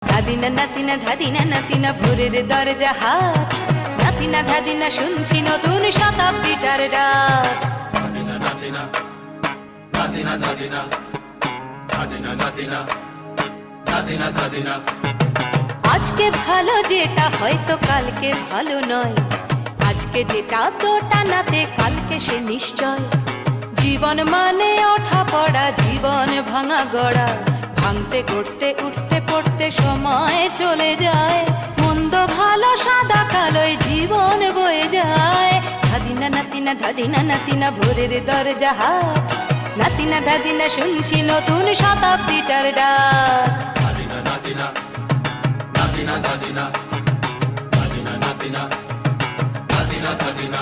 ধাদিনা নাতিনা ধাদিনা নাতিনা ভোরের দরজা হাট, নাতিনা ধাদিনা শুনছি নতুন শতাব্দীটার ডাক। নাতিনা নাতিনা নাতিনা ধাদিনা ধাদিনা নাতিনা নাতিনা ধাদিনা। আজকে ভালো যেটা হয়তো কালকে ভালো নয়, আজকে যেটা তোটা নাতে কালকে সে নিশ্চয়। জীবন মানে ওঠা পড়া, জীবন ভাঙা গড়া, ভাঙতে গড়তে উঠতে পড়তে সময় চলে যায়। মন্দ ভালো সাদা কালোয় জীবন বয়ে যায়। ধাদিনা নাতিনা ধাদিনা নাতিনা ভোরের দরজা হাট, নাতিনা ধাদিনা শুনছি নতুন শতাব্দীটার ডাক। নাতিনা নাতিনা নাতিনা ধাদিনা ধাদিনা নাতিনা নাতিনা ধাদিনা।